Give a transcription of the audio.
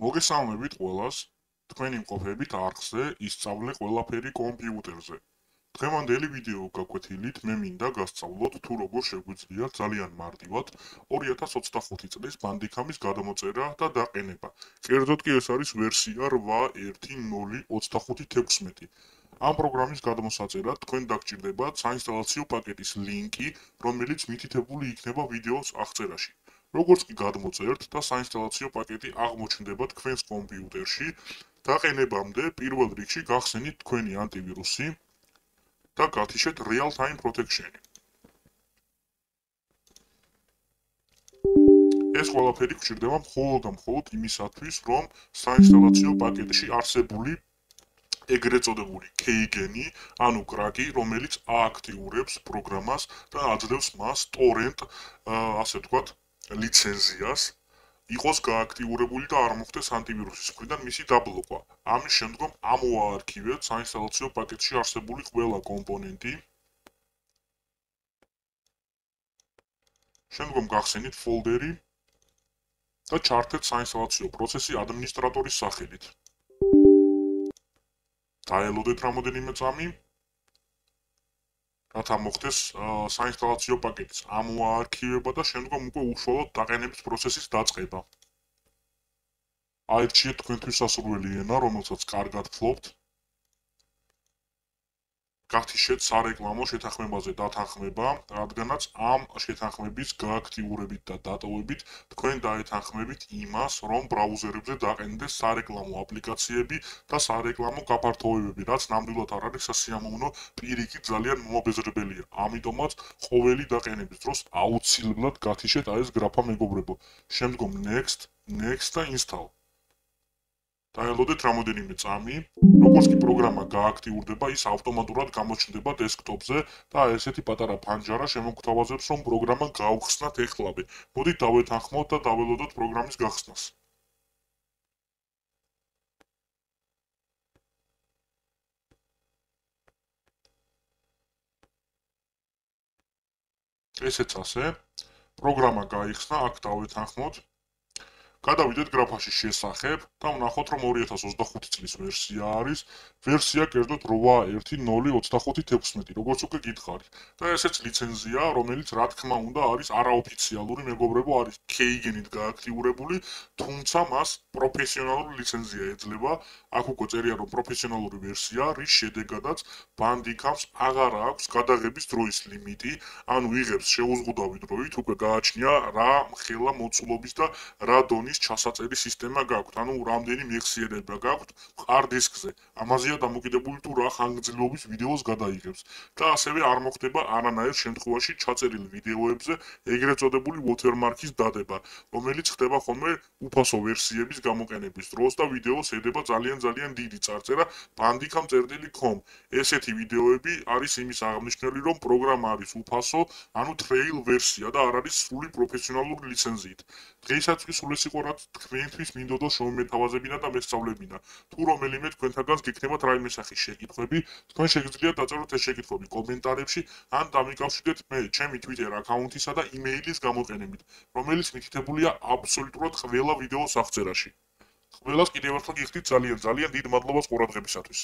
მოგესალმებით ყველას. თქვენი მყოფებით არხზე ისწავლე ყველაფერი კომპიუტერზე. დღევანდელი ვიდეო გაკვეთილით მე მინდა გასწავლოთ თუ როგორ შეგვიძლია ძალიან მარტივად 2025 წლის ბანდიკამის გადამოწერა და დაყენება. კერძოდ კი ეს არის ვერსია 8.10.25.16. ამ პროგრამის გადამოსაწერად თქვენ დაგჭირდებათ საინსტალაციო პაკეტის ლინკი, რომელიც მითითებული იქნება ვიდეოს აღწერაში. როგორც კი გადმოწერთ და საინსტალაციო პაკეტი აღმოჩნდება თქვენს კომპიუტერში, დაყენებამდე პირველ რიგში გახსენით თქვენი ანტივირუსი და გათიშეთ Real Time Protection-ი. ეს ყველაფერი გვჭირდება მხოლოდ და მხოლოდ იმისათვის, რომ საინსტალაციო პაკეტში არსებული ეგრეთ წოდებული keygeni, ანუ კრაკი, რომელიც ააქტიურებს პროგრამას და აძლევს მას torrent, ასე ვთქვათ, ლიცენზიას, იყოს გააქტიურებული და არ მოხდეს ანტივირუსის მხრიდან მისი დაბლოკვა. ამის შემდგომ ამოაარქივეთ საინსტალაციო პაკეტში არსებული ყველა კომპონენტი. შემდგომ გახსენით ფოლდერი და ჩართეთ საინსტალაციო პროცესი ადმინისტრატორის სახელით. დაელოდეთ რამოდენიმე წამი, რათა მოხდეს საინსტალაციო პაკეტის ამოაარქივება და შემდგომ უკვე უშუალოდ დაყენების პროცესის დაწყება. აირჩიეთ თქვენთვის სასურველი ენა, რომელსაც კარგად ფლობთ. გათიშეთ სარეკლამო შეთანხმებაზე დათანხმება, რადგანაც ამ შეთანხმების გააქტიურებით და დატოვებით თქვენ დაეთანხმებით იმას, რომ ბრაუზერებზე დაყენდეს სარეკლამო აპლიკაციები და სარეკლამო გაფართოებები, რაც ნამდვილად არ არის სასიამოვნო, პირიქით ძალიან მომაბეზრებელია. ამიტომაც ყოველი დაყენების დროს აუცილებლად გათიშეთ ეს გრაფა მეგობრებო. შემდგომ next და install. დაელოდეთ რამოდენიმე წამი, როგორც კი პროგრამა გააქტიურდება, ის ავტომატურად გამოჩნდება დესკტოპზე და ესეთი პატარა ფანჯარა შემოგთავაზებს, რომ პროგრამა გავხსნათ ეხლავე. მოდით დავეთანხმოთ და დაველოდოთ პროგრამის გახსნას. ესეც ასე, პროგრამა გაიხსნა, აქ დავეთანხმოთ. გადავიდეთ გრაფაში შესახებ და ვნახოთ, რომ 2025 წლის ვერსია არის, ვერსია კერძოდ 8.10.25.16, როგორც უკვე გითხარით. და ესეც ლიცენზია, რომელიც რა თქმა უნდა არის არაოფიციალური, მეგობრებო, არის keygeni-ით გააქტიურებული, თუმცა მას პროფესიონალური ლიცენზია ეძლევა. აქ უკვე წერია, რომ პროფესიონალური ვერსია, რის შედეგადაც ბანდიკამს აღარ აქვს გადაღების დროის ლიმიტი, ანუ იღებს შეუზღუდავი დროით, უკვე გააჩნია რა ხელა მოცულობის და რა დონის ჩასაწერი სისტემა გაქვთ, ანუ რამდენი მეხსიერება გაქვთ hard disk-ზე. ამაზეა დამოკიდებული თუ რა ხანგრძლივობის ვიდეოს გადაიღებს და ასევე არ მოხდება არანაირ შემთხვევაში ჩაწერილ ვიდეოებზე ეგრეთ წოდებული watermark-ის დადება, რომელიც ხდება ხოლმე უფასო ვერსიების გამოყენების დროს და ვიდეოს ედება ძალიან დიდი წარწერა bandicam.com. ესეთი ვიდეოები არის იმის აღნიშნული, რომ პროგრამა არის უფასო, ანუ trail ვერსია და არ არის სრული პროფესიონალური ლიცენზიით. დღეისათვის სულ ეს იყო, რაც თქვენთვის მინდოდა შევმეთავაზებინა და მესწავლებინა. თუ რომელიმე თქვენთაგანს გექნებათ რაიმე სახის შეკითხვები, თქვენ შეგიძლიათ დაწეროთ ეს შეკითხვები კომენტარებში, ან დამიკავშირდეთ მე ჩემი Twitter აკაუნთისა და იმეილის გამოყენებით, რომელიც მითითებულია აბსოლუტურად ყველა ვიდეოს აღწერაში. ყველას კიდევ ერთხელ გიხდით ძალიან დიდ მადლობას ყურადღებისათვის.